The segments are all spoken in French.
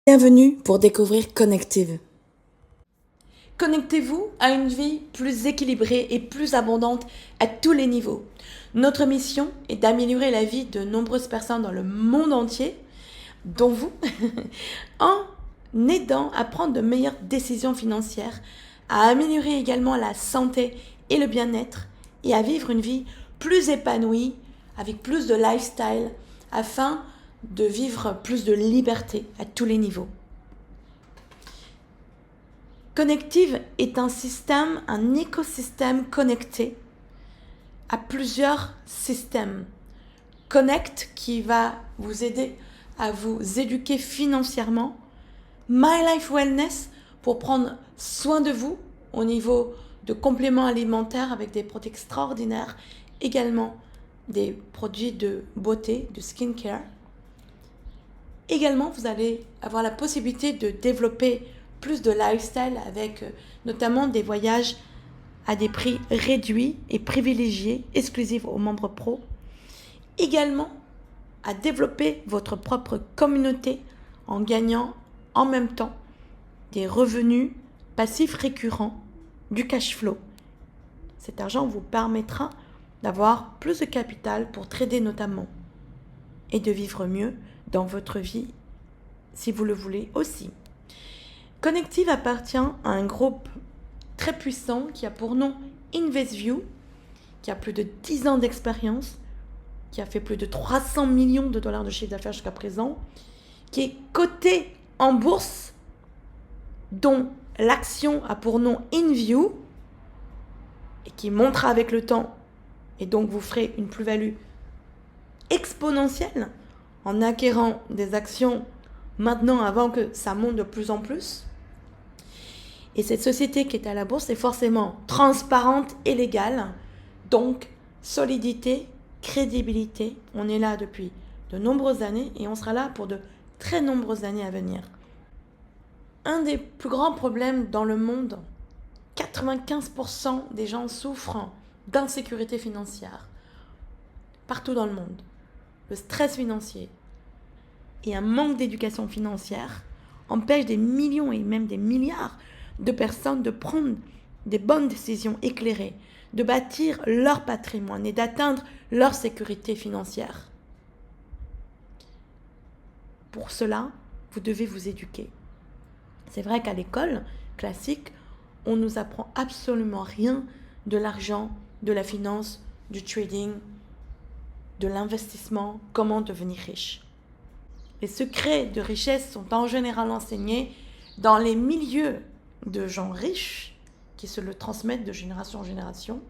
Bienvenue pour découvrir Connective. Connectez-vous à une vie plus équilibrée et plus abondante à tous les niveaux. Notre mission est d'améliorer la vie de nombreuses personnes dans le monde entier, dont vous, en aidant à prendre de meilleures décisions financières, à améliorer également la santé et le bien-être et à vivre une vie plus épanouie, avec plus de lifestyle, afin de vivre plus de liberté à tous les niveaux. Connective est un système, un écosystème connecté à plusieurs systèmes. Connect qui va vous aider à vous éduquer financièrement. My Life Wellness pour prendre soin de vous au niveau de compléments alimentaires avec des produits extraordinaires. Également des produits de beauté, de skincare. Également, vous allez avoir la possibilité de développer plus de lifestyle avec notamment des voyages à des prix réduits et privilégiés, exclusifs aux membres pro. Également, à développer votre propre communauté en gagnant en même temps des revenus passifs récurrents, du cash flow. Cet argent vous permettra d'avoir plus de capital pour trader notamment et de vivre mieux dans votre vie si vous le voulez aussi. Connective appartient à un groupe très puissant qui a pour nom InvestView, qui a plus de 10 ans d'expérience, qui a fait plus de 300 millions de dollars de chiffre d'affaires jusqu'à présent, qui est coté en bourse, dont l'action a pour nom InView et qui montera avec le temps, et donc vous ferez une plus-value exponentielle en acquérant des actions maintenant avant que ça monte de plus en plus. Et cette société qui est à la bourse est forcément transparente et légale, donc solidité, crédibilité. On est là depuis de nombreuses années et on sera là pour de très nombreuses années à venir. Un des plus grands problèmes dans le monde, 95% des gens souffrent d'insécurité financière partout dans le monde. Le stress financier et un manque d'éducation financière empêchent des millions et même des milliards de personnes de prendre des bonnes décisions éclairées, de bâtir leur patrimoine et d'atteindre leur sécurité financière. Pour cela, vous devez vous éduquer. C'est vrai qu'à l'école classique, on ne nous apprend absolument rien de l'argent, de la finance, du trading, de l'investissement, comment devenir riche. Les secrets de richesse sont en général enseignés dans les milieux de gens riches qui se le transmettent de génération en génération.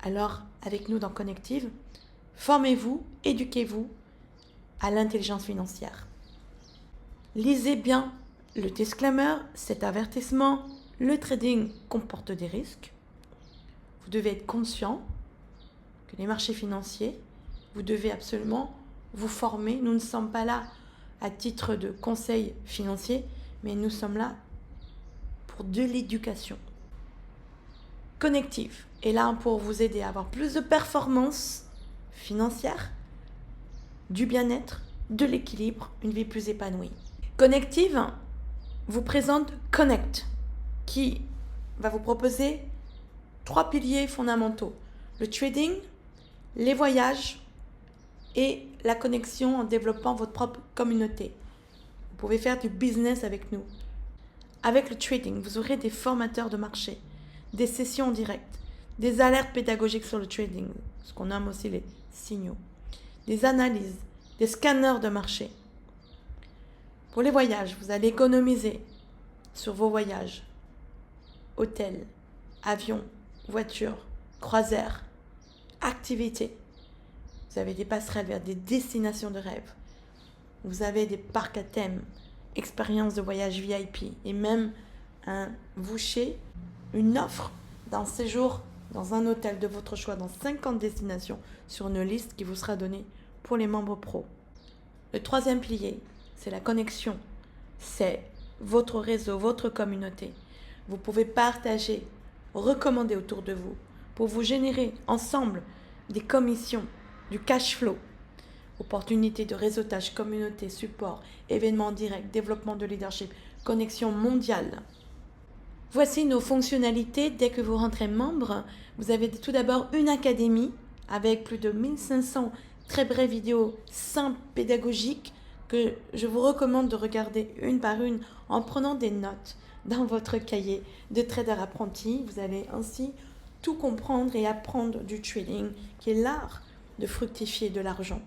Alors, avec nous dans Connective, formez-vous, éduquez-vous à l'intelligence financière. Lisez bien le disclaimer, cet avertissement. Le trading comporte des risques. Vous devez être conscient que les marchés financiers, vous devez absolument vous former. Nous ne sommes pas là à titre de conseil financier, mais nous sommes là pour de l'éducation. Connective est là pour vous aider à avoir plus de performance financière, du bien-être, de l'équilibre, une vie plus épanouie. Connective vous présente Connect, qui va vous proposer 3 piliers fondamentaux. Le trading, les voyages et la connexion en développant votre propre communauté. Vous pouvez faire du business avec nous. Avec le trading, vous aurez des formateurs de marché, des sessions en direct, des alertes pédagogiques sur le trading, ce qu'on nomme aussi les signaux, des analyses, des scanners de marché. Pour les voyages, vous allez économiser sur vos voyages, hôtels, avions, voitures, croisières, activités. Vous avez des passerelles vers des destinations de rêve. Vous avez des parcs à thème, expériences de voyage VIP et même un voucher, une offre d'un séjour dans un hôtel de votre choix dans 50 destinations sur une liste qui vous sera donnée pour les membres pro. Le 3e pilier, c'est la connexion. C'est votre réseau, votre communauté. Vous pouvez partager, recommander autour de vous pour vous générer ensemble des commissions, du cash flow. opportunités de réseautage, communauté, support, événements directs, développement de leadership, connexion mondiale. Voici nos fonctionnalités. Dès que vous rentrez membre, vous avez tout d'abord une académie avec plus de 1500 très brèves vidéos simples, pédagogiques, que je vous recommande de regarder une par une en prenant des notes dans votre cahier de trader apprenti. Vous allez ainsi tout comprendre et apprendre du trading, qui est l'art de fructifier de l'argent.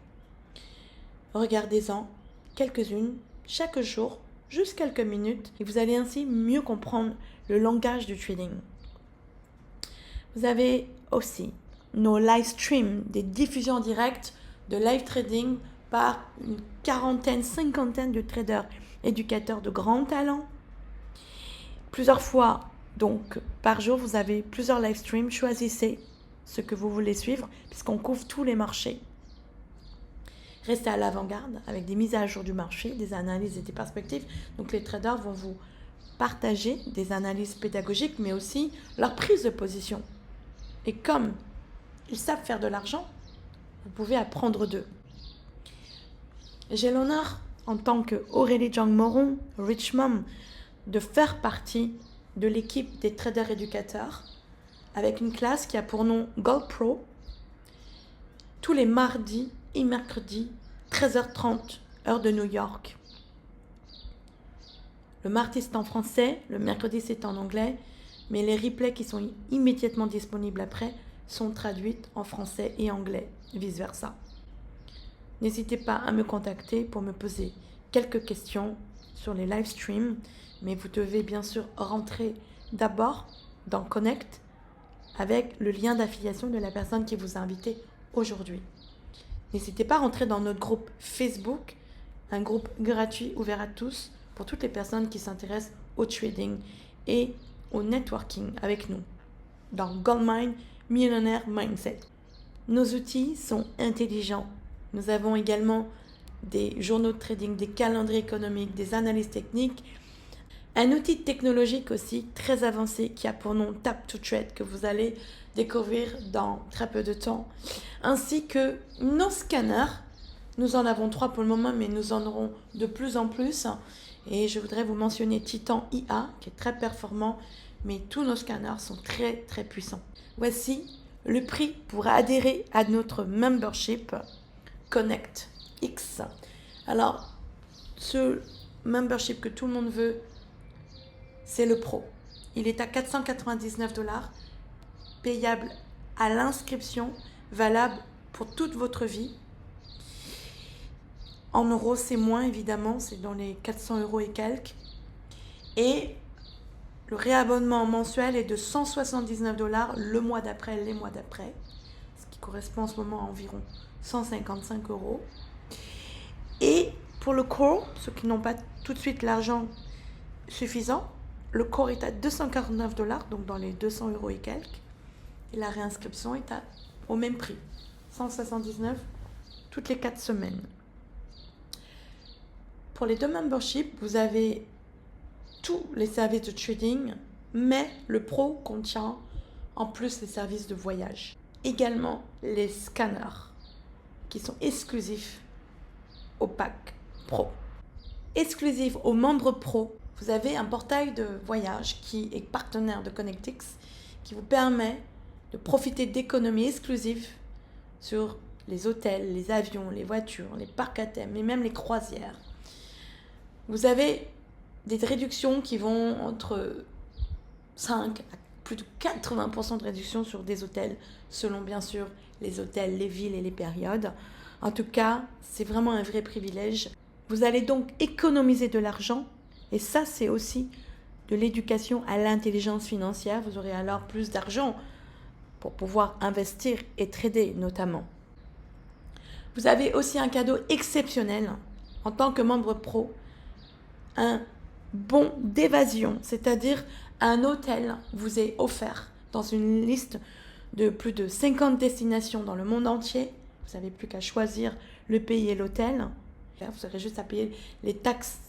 Regardez-en quelques-unes chaque jour, juste quelques minutes, et vous allez ainsi mieux comprendre le langage du trading. Vous avez aussi nos live streams, des diffusions directes de live trading par une quarantaine, cinquantaine de traders éducateurs de grand talent. Plusieurs fois donc par jour, vous avez plusieurs live streams. Choisissez ce que vous voulez suivre puisqu'on couvre tous les marchés. Restez à l'avant-garde avec des mises à jour du marché, des analyses et des perspectives. Donc les traders vont vous partager des analyses pédagogiques mais aussi leur prise de position. Et comme ils savent faire de l'argent, vous pouvez apprendre d'eux. J'ai l'honneur, en tant que Aurélie Jang-Moron, Rich Mom, de faire partie de l'équipe des traders éducateurs avec une classe qui a pour nom Gold Pro tous les mardis et mercredis, 13h30, heure de New York. Le mardi c'est en français, le mercredi c'est en anglais, mais les replays qui sont immédiatement disponibles après sont traduites en français et anglais, vice-versa. N'hésitez pas à me contacter pour me poser quelques questions sur les live streams, mais vous devez bien sûr rentrer d'abord dans Connect avec le lien d'affiliation de la personne qui vous a invité aujourd'hui. N'hésitez pas à rentrer dans notre groupe Facebook, un groupe gratuit ouvert à tous pour toutes les personnes qui s'intéressent au trading et au networking avec nous dans Goldmine Millionaire Mindset. Nos outils sont intelligents. Nous avons également des journaux de trading, des calendriers économiques, des analyses techniques, un outil technologique aussi très avancé qui a pour nom Tap to Trade que vous allez découvrir dans très peu de temps, ainsi que nos scanners. Nous en avons 3 pour le moment, mais nous en aurons de plus en plus. Et je voudrais vous mentionner Titan IA, qui est très performant, mais tous nos scanners sont très très puissants. Voici le prix pour adhérer à notre membership Connect X. Alors, ce membership que tout le monde veut, c'est le Pro. Il est à 499 $, payable à l'inscription, valable pour toute votre vie. En euros, c'est moins évidemment, c'est dans les 400 € et quelques. Et le réabonnement mensuel est de 179 $ le mois d'après, les mois d'après, ce qui correspond en ce moment à environ 155 €. Et pour le core, ceux qui n'ont pas tout de suite l'argent suffisant, le core est à 249 $, donc dans les 200 € et quelques. Et la réinscription est au même prix, 179 toutes les 4 semaines. Pour les 2 memberships, vous avez tous les services de trading, mais le Pro contient en plus les services de voyage. Également les scanners qui sont exclusifs au pack Pro. Exclusif aux membres Pro, vous avez un portail de voyage qui est partenaire de ConnectX qui vous permet de profiter d'économies exclusives sur les hôtels, les avions, les voitures, les parcs à thème et même les croisières. Vous avez des réductions qui vont entre 5 à plus de 80% de réduction sur des hôtels, selon bien sûr les hôtels, les villes et les périodes. En tout cas, c'est vraiment un vrai privilège. Vous allez donc économiser de l'argent et ça, c'est aussi de l'éducation à l'intelligence financière. Vous aurez alors plus d'argent pour pouvoir investir et trader notamment. Vous avez aussi un cadeau exceptionnel en tant que membre pro, un bon d'évasion, c'est-à-dire un hôtel vous est offert dans une liste de plus de 50 destinations dans le monde entier. Vous n'avez plus qu'à choisir le pays et l'hôtel. Vous aurez juste à payer les taxes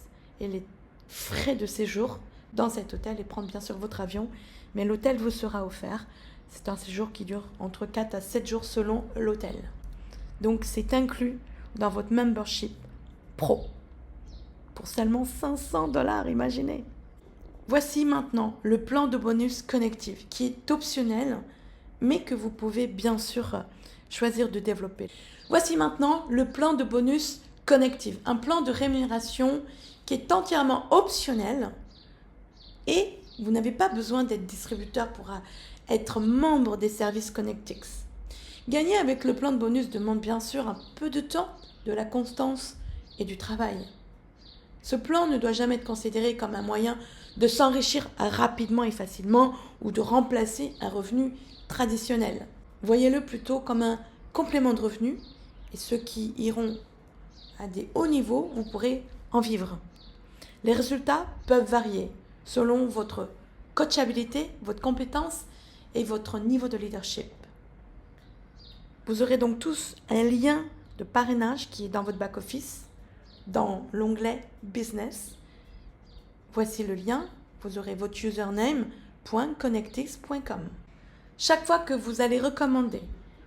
et les frais de séjour dans cet hôtel et prendre bien sûr votre avion. Mais l'hôtel vous sera offert. C'est un séjour qui dure entre 4 à 7 jours selon l'hôtel. Donc c'est inclus dans votre membership pro. Pour seulement $500, imaginez. Voici maintenant le plan de bonus Connective qui est optionnel, mais que vous pouvez bien sûr choisir de développer. Voici maintenant le plan de bonus Connective, un plan de rémunération qui est entièrement optionnel et vous n'avez pas besoin d'être distributeur pour être membre des services Connectix. Gagner avec le plan de bonus demande bien sûr un peu de temps, de la constance et du travail. Ce plan ne doit jamais être considéré comme un moyen de s'enrichir rapidement et facilement ou de remplacer un revenu traditionnel. Voyez-le plutôt comme un complément de revenu et ceux qui iront à des hauts niveaux, vous pourrez en vivre. Les résultats peuvent varier selon votre coachabilité, votre compétence et votre niveau de leadership. Vous aurez donc tous un lien de parrainage qui est dans votre back-office, dans l'onglet Business. Voici le lien, vous aurez votre username.connectix.com. Chaque fois que vous allez recommander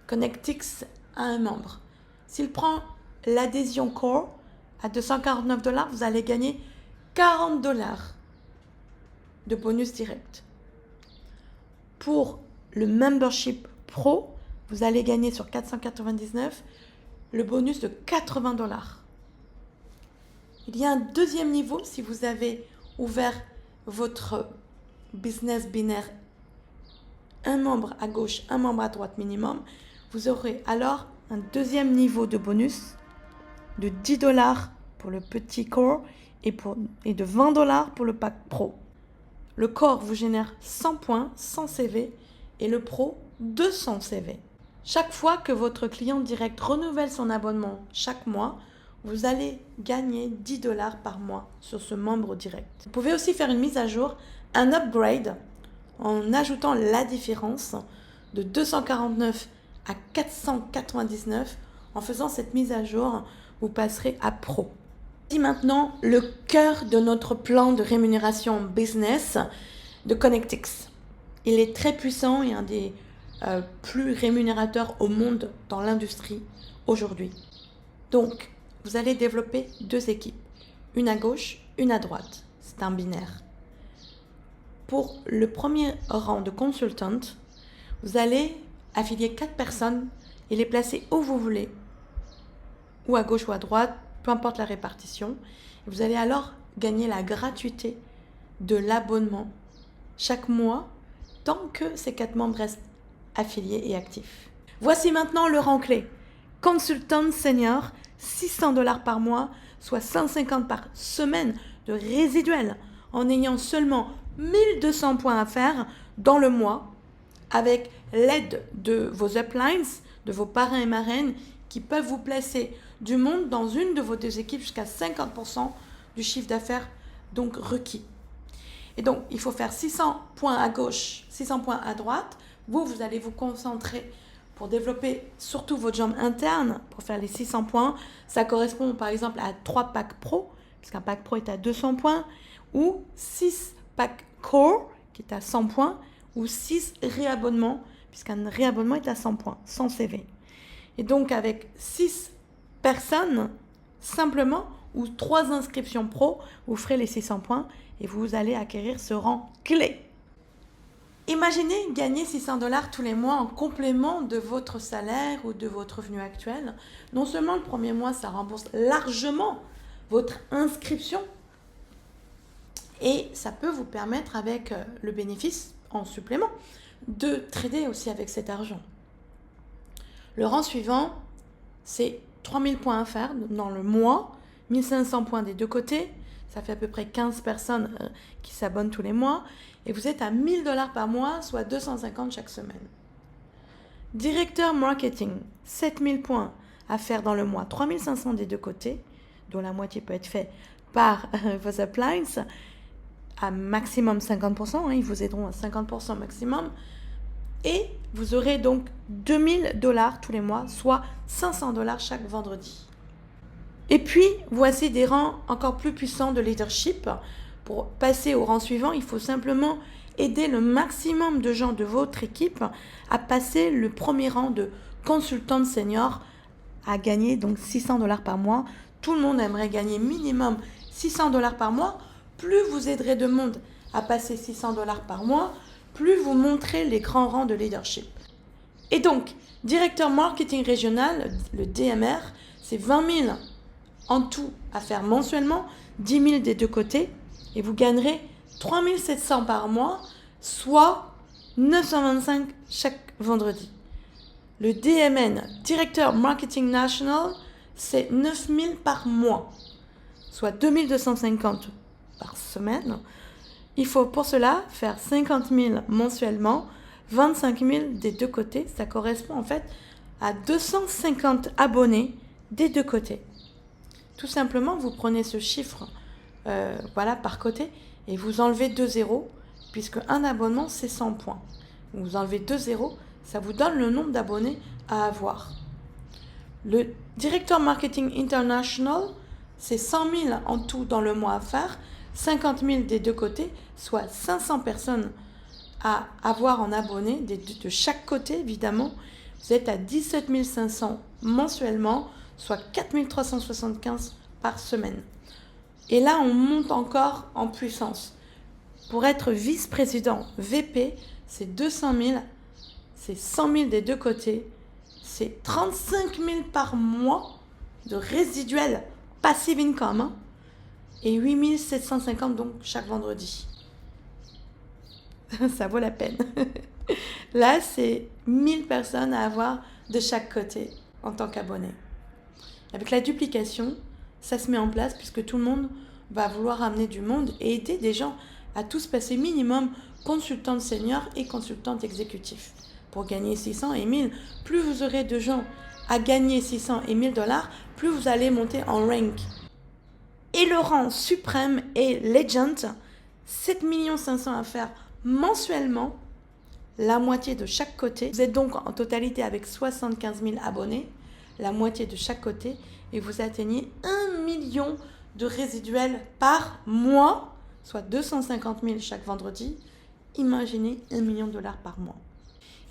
Connectix à un membre, s'il prend l'adhésion Core à $249, vous allez gagner $40 de bonus direct. Pour le Membership Pro, vous allez gagner sur 499 le bonus de $80. Il y a un deuxième niveau si vous avez ouvert votre business binaire, un membre à gauche, un membre à droite minimum. Vous aurez alors un deuxième niveau de bonus de $10 pour le petit core et de $20 pour le pack pro. Le core vous génère 100 points, 100 CV et le pro 200 CV. Chaque fois que votre client direct renouvelle son abonnement chaque mois, vous allez gagner $10 par mois sur ce membre direct. Vous pouvez aussi faire une mise à jour, un upgrade, en ajoutant la différence de 249 à 499. En faisant cette mise à jour, vous passerez à Pro. Et maintenant, le cœur de notre plan de rémunération business de Connectix. Il est très puissant et un des plus rémunérateurs au monde dans l'industrie aujourd'hui. Donc, vous allez développer 2 équipes, une à gauche, une à droite. C'est un binaire. Pour le premier rang de consultant, vous allez affilier 4 personnes et les placer où vous voulez, ou à gauche ou à droite, peu importe la répartition. Vous allez alors gagner la gratuité de l'abonnement chaque mois tant que ces 4 membres restent affiliés et actifs. Voici maintenant le rang clé. Consultant senior, $600 par mois, soit 150 par semaine de résiduel, en ayant seulement 1200 points à faire dans le mois, avec l'aide de vos uplines, de vos parrains et marraines, qui peuvent vous placer du monde dans une de vos 2 équipes jusqu'à 50% du chiffre d'affaires donc requis. Et donc, il faut faire 600 points à gauche, 600 points à droite. Vous allez vous concentrer pour développer surtout votre jambe interne pour faire les 600 points. Ça correspond par exemple à 3 packs pro, puisqu'un pack pro est à 200 points, ou 6 packs core, qui est à 100 points, ou 6 réabonnements, puisqu'un réabonnement est à 100 points, 100 CV. Et donc, avec 6 personnes, simplement, ou 3 inscriptions pro, vous ferez les 600 points et vous allez acquérir ce rang clé. Imaginez gagner $600 tous les mois en complément de votre salaire ou de votre revenu actuel. Non seulement le premier mois, ça rembourse largement votre inscription et ça peut vous permettre avec le bénéfice en supplément de trader aussi avec cet argent. Le rang suivant, c'est 3000 points à faire dans le mois, 1500 points des 2 côtés. Ça fait à peu près 15 personnes qui s'abonnent tous les mois. Et vous êtes à $1000 par mois, soit 250 chaque semaine. Directeur marketing, 7000 points à faire dans le mois, 3500 des 2 côtés, dont la moitié peut être fait par vos uplines, à maximum 50%, ils vous aideront à 50% maximum. Et vous aurez donc $2000 tous les mois, soit $500 chaque vendredi. Et puis, voici des rangs encore plus puissants de leadership. Pour passer au rang suivant, il faut simplement aider le maximum de gens de votre équipe à passer le premier rang de consultant senior à gagner donc $600 par mois. Tout le monde aimerait gagner minimum $600 par mois. Plus vous aiderez de monde à passer $600 par mois, plus vous montrez les grands rangs de leadership. Et donc, directeur marketing régional, le DMR, c'est 20 000 en tout à faire mensuellement, 10 000 des deux côtés, et vous gagnerez 3 700 par mois, soit 925 chaque vendredi. Le DMN, directeur marketing national, c'est 9 000 par mois, soit 2 250 par semaine. Il faut pour cela faire 50 000 mensuellement, 25 000 des deux côtés. Ça correspond en fait à 250 abonnés des deux côtés. Tout simplement, vous prenez ce chiffre par côté et vous enlevez 2 zéros, puisque un abonnement, c'est 100 points. Vous enlevez 2 zéros, ça vous donne le nombre d'abonnés à avoir. Le directeur marketing international, c'est 100 000 en tout dans le mois à faire, 50 000 des deux côtés, soit 500 personnes à avoir en abonnés de chaque côté, évidemment. Vous êtes à 17 500 mensuellement, soit 4 375 par semaine. Et là, on monte encore en puissance. Pour être vice-président VP, c'est 200 000, c'est 100 000 des deux côtés, c'est 35 000 par mois de résiduel passive income, hein, et 8 750 donc chaque vendredi. Ça vaut la peine. Là, c'est 1000 personnes à avoir de chaque côté en tant qu'abonné. Avec la duplication, ça se met en place puisque tout le monde va vouloir amener du monde et aider des gens à tous passer minimum consultante senior et consultante exécutif. Pour gagner 600 et 1000, plus vous aurez de gens à gagner 600 et 1000 $, plus vous allez monter en rank. Et le rang suprême est Legend, 7 500 à faire mensuellement, la moitié de chaque côté. Vous êtes donc en totalité avec 75 000 abonnés, la moitié de chaque côté, et vous atteignez 1 million de résiduels par mois, soit 250 000 chaque vendredi. Imaginez 1 million de $ par mois.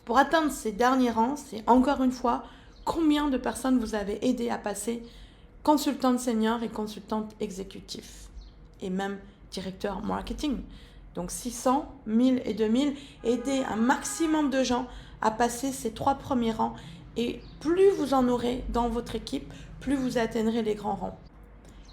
Pour atteindre ces derniers rangs, c'est encore une fois combien de personnes vous avez aidé à passer consultante senior et consultante exécutif, et même directeur marketing. Donc 600, 1000 et 2000, aider un maximum de gens à passer ces 3 premiers rangs, et plus vous en aurez dans votre équipe, plus vous atteindrez les grands rangs.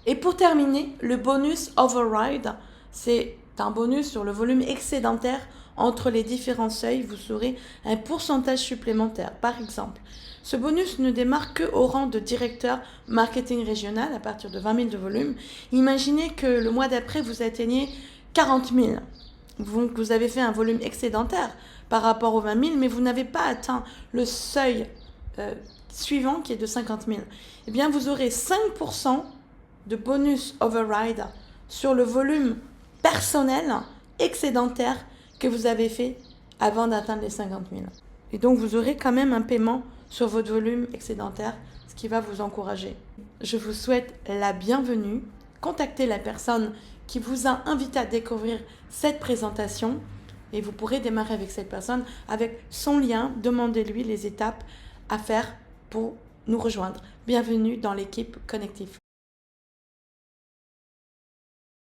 Et pour terminer, le bonus override, c'est un bonus sur le volume excédentaire entre les différents seuils. Vous aurez un pourcentage supplémentaire. Par exemple, ce bonus ne démarre qu'au rang de directeur marketing régional à partir de 20 000 de volume. Imaginez que le mois d'après, vous atteignez 40 000. Donc, vous avez fait un volume excédentaire par rapport aux 20 000, mais vous n'avez pas atteint le seuil suivant qui est de 50 000. Eh bien, vous aurez 5% de bonus override sur le volume personnel excédentaire que vous avez fait avant d'atteindre les 50 000. Et donc, vous aurez quand même un paiement sur votre volume excédentaire, ce qui va vous encourager. Je vous souhaite la bienvenue. Contactez la personne qui vous a invité à découvrir cette présentation et vous pourrez démarrer avec cette personne avec son lien. Demandez-lui les étapes à faire pour nous rejoindre. Bienvenue dans l'équipe Connective.